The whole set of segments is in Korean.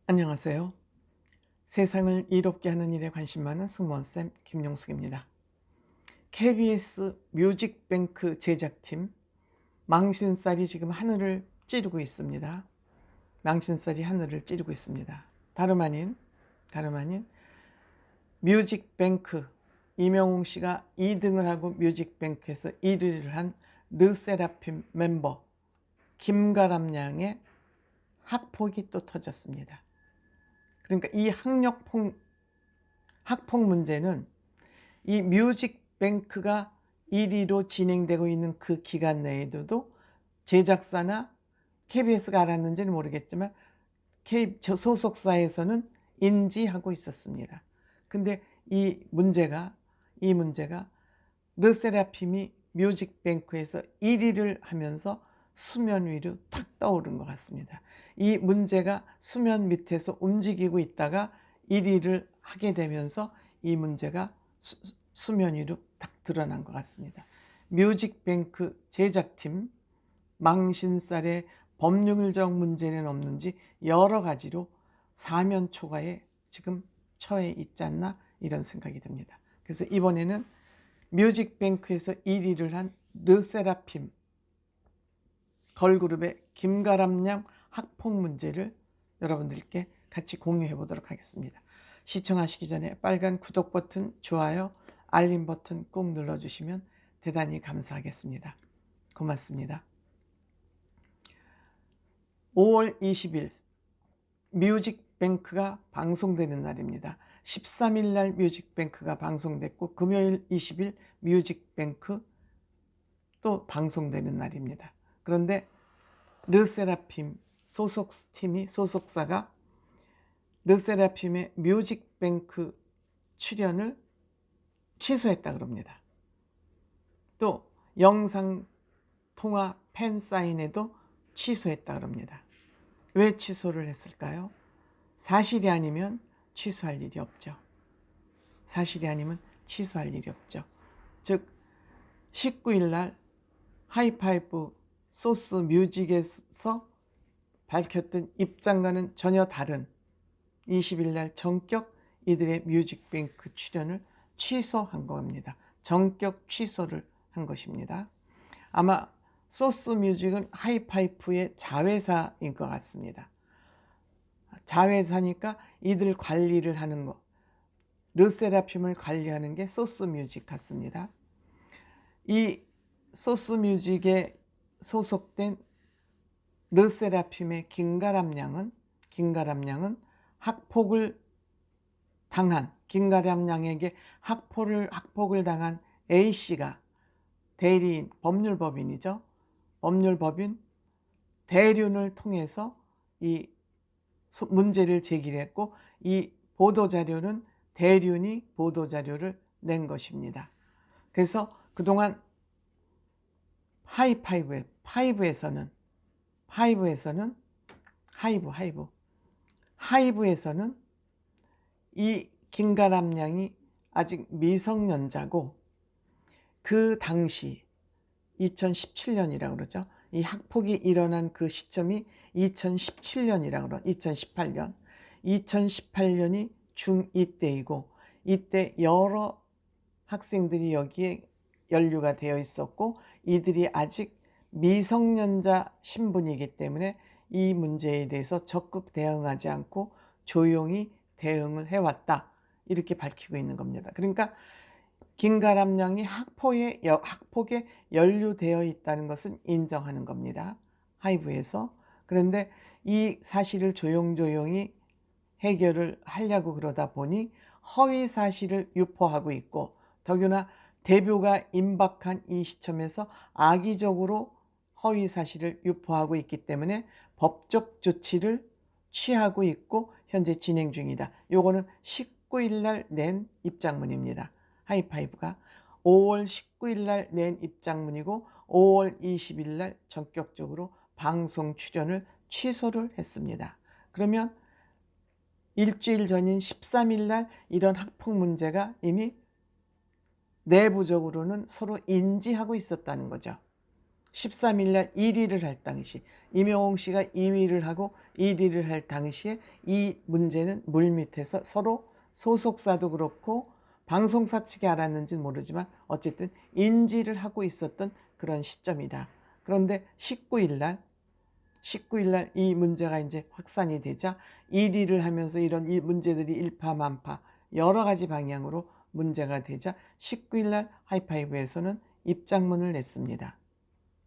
안녕하세요. 세상을 이롭게 하는 일에 관심 많은 승무원쌤 김용숙입니다. KBS 뮤직뱅크 제작팀 망신살이 지금 하늘을 찌르고 있습니다. 망신살이 하늘을 찌르고 있습니다. 다름 아닌 뮤직뱅크, 이명웅 씨가 2등을 하고 뮤직뱅크에서 1위를 한 르세라핌 멤버 김가람 양의 학폭이 또 터졌습니다. 그러니까 이 학폭 문제는 이 뮤직뱅크가 1위로 진행되고 있는 그 기간 내에도 제작사나 KBS가 알았는지는 모르겠지만 소속사에서는 인지하고 있었습니다. 근데 이 문제가 르세라핌이 뮤직뱅크에서 1위를 하면서 수면 위로 탁 떠오른 것 같습니다. 이 문제가 수면 밑에서 움직이고 있다가 1위를 하게 되면서 이 문제가 수면 위로 탁 드러난 것 같습니다. 뮤직뱅크 제작팀 망신살의 법률적 문제는 없는지 여러 가지로 사면 초과에 지금 처해 있지 않나 이런 생각이 듭니다. 그래서 이번에는 뮤직뱅크에서 1위를 한 르세라핌 걸그룹의 김가람 양 학폭 문제를 여러분들께 같이 공유해 보도록 하겠습니다. 시청하시기 전에 빨간 구독 버튼, 좋아요, 알림 버튼 꼭 눌러주시면 대단히 감사하겠습니다. 고맙습니다. 5월 20일 뮤직뱅크가 방송되는 날입니다. 13일 날 뮤직뱅크가 방송됐고 금요일 20일 뮤직뱅크 또 방송되는 날입니다. 그런데 르세라핌 소속사가 르세라핌의 뮤직뱅크 출연을 취소했다 그럽니다. 또 영상통화 팬사인회도 취소했다 그럽니다. 왜 취소를 했을까요? 사실이 아니면 취소할 일이 없죠. 사실이 아니면 취소할 일이 없죠. 즉 19일 날 하이파이브 소스 뮤직에서 밝혔던 입장과는 전혀 다른 20일 날 전격 이들의 뮤직뱅크 출연을 취소한 겁니다. 전격 취소를 한 것입니다. 아마 소스 뮤직은 하이파이브의 자회사인 것 같습니다. 자회사니까 이들 관리를 하는 거, 르세라핌을 관리하는 게 소스 뮤직 같습니다. 이 소스 뮤직에 소속된 르세라핌의 김가람 양은 학폭을 당한 김가람 양에게 학폭을 당한 A씨가 대리인, 법률법인이죠. 법률법인 대륜을 통해서 이 문제를 제기했고 이 보도자료는 대륜이 보도자료를 낸 것입니다. 그래서 그동안 하이브에서는 이 김가람 양이 아직 미성년자고 그 당시 2017년이라고 그러죠. 이 학폭이 일어난 그 시점이 2017년이라고 그러 2018년이 중2 때이고 이때 여러 학생들이 여기에 연루가 되어 있었고 이들이 아직 미성년자 신분이기 때문에 이 문제에 대해서 적극 대응하지 않고 조용히 대응을 해왔다. 이렇게 밝히고 있는 겁니다. 그러니까 김가람 양이 학폭에 연루되어 있다는 것은 인정하는 겁니다. 하이브에서. 그런데 이 사실을 조용조용히 해결을 하려고 그러다 보니 허위 사실을 유포하고 있고 더구나 대표가 임박한 이 시점에서 악의적으로 허위 사실을 유포하고 있기 때문에 법적 조치를 취하고 있고 현재 진행 중이다. 요거는 19일 날 낸 입장문입니다. 하이파이브가 5월 19일 날 낸 입장문이고 5월 20일 날 전격적으로 방송 출연을 취소를 했습니다. 그러면 일주일 전인 13일 날 이런 학폭 문제가 이미 내부적으로는 서로 인지하고 있었다는 거죠. 13일 날 1위를 할 당시, 임영웅 씨가 2위를 하고 1위를 할 당시에 이 문제는 물밑에서 서로 소속사도 그렇고 방송사 측이 알았는지는 모르지만 어쨌든 인지를 하고 있었던 그런 시점이다. 그런데 19일 날 이 문제가 이제 확산이 되자 1위를 하면서 이런 이 문제들이 일파만파 여러 가지 방향으로 문제가 되자 19일 날 하이파이브에서는 입장문을 냈습니다.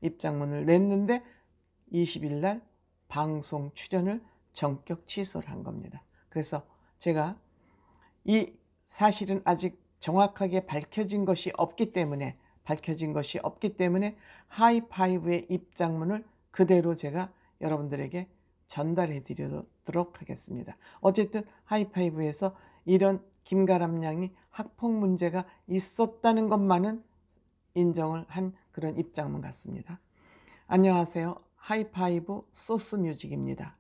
입장문을 냈는데 20일 날 방송 출연을 전격 취소를 한 겁니다. 그래서 제가 이 사실은 아직 정확하게 밝혀진 것이 없기 때문에 하이파이브의 입장문을 그대로 제가 여러분들에게 전달해 드리도록 하겠습니다. 어쨌든 하이파이브에서 이런 김가람 양이 학폭 문제가 있었다는 것만은 인정을 한 그런 입장문 같습니다. 안녕하세요. 하이파이브 소스뮤직입니다.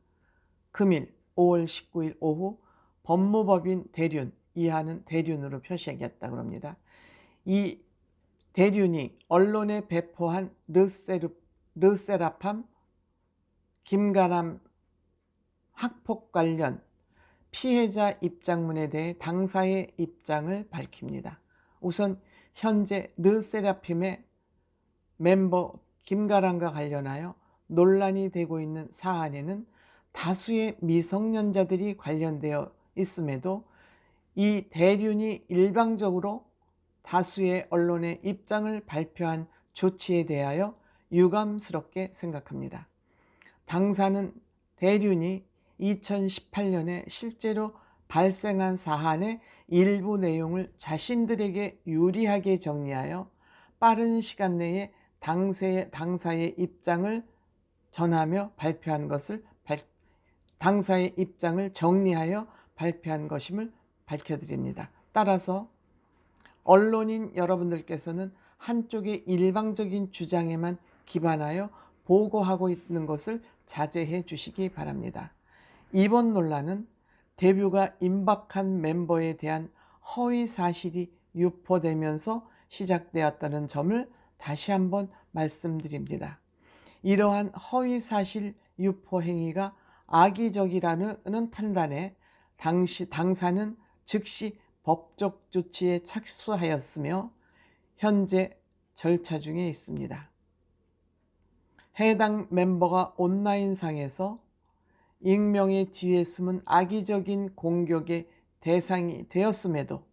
금일 5월 19일 오후 법무법인 대륜, 이하는 대륜으로 표시하겠다 그럽니다. 이 대륜이 언론에 배포한 르세라핌 김가람 학폭 관련 피해자 입장문에 대해 당사의 입장을 밝힙니다. 우선 현재 르세라핌의 멤버 김가람과 관련하여 논란이 되고 있는 사안에는 다수의 미성년자들이 관련되어 있음에도 이 대륜이 일방적으로 다수의 언론의 입장을 발표한 조치에 대하여 유감스럽게 생각합니다. 당사는 대륜이 2018년에 실제로 발생한 사안의 일부 내용을 자신들에게 유리하게 정리하여 빠른 시간 내에 당사의 입장을 전하며 발표한 것을 당사의 입장을 정리하여 발표한 것임을 밝혀드립니다. 따라서 언론인 여러분들께서는 한쪽의 일방적인 주장에만 기반하여 보고하고 있는 것을 자제해 주시기 바랍니다. 이번 논란은 데뷔가 임박한 멤버에 대한 허위 사실이 유포되면서 시작되었다는 점을 다시 한번 말씀드립니다. 이러한 허위 사실 유포 행위가 악의적이라는 판단에 당사는 즉시 법적 조치에 착수하였으며 현재 절차 중에 있습니다. 해당 멤버가 온라인상에서 익명의 뒤에 숨은 악의적인 공격의 대상이 되었음에도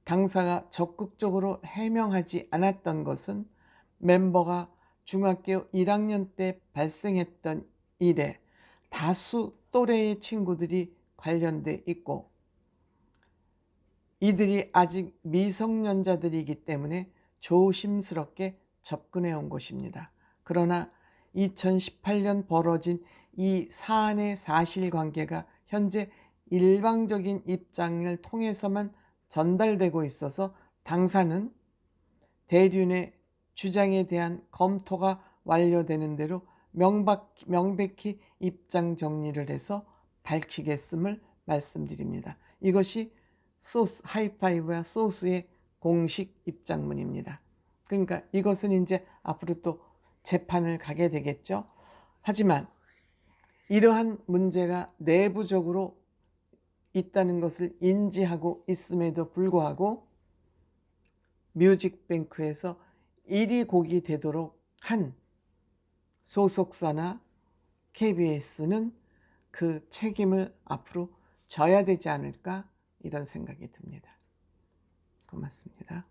당사가 적극적으로 해명하지 않았던 것은 멤버가 중학교 1학년 때 발생했던 일에 다수 또래의 친구들이 관련돼 있고 이들이 아직 미성년자들이기 때문에 조심스럽게 접근해 온 것입니다. 그러나 2018년 벌어진 이 사안의 사실관계가 현재 일방적인 입장을 통해서만 전달되고 있어서 당사는 대륜의 주장에 대한 검토가 완료되는 대로 명백히 입장 정리를 해서 밝히겠음을 말씀드립니다. 이것이 하이파이브와 소스의 공식 입장문입니다. 그러니까 이것은 이제 앞으로 또 재판을 가게 되겠죠. 하지만 이러한 문제가 내부적으로 있다는 것을 인지하고 있음에도 불구하고 뮤직뱅크에서 1위 곡이 되도록 한 소속사나 KBS는 그 책임을 앞으로 져야 되지 않을까 이런 생각이 듭니다. 고맙습니다.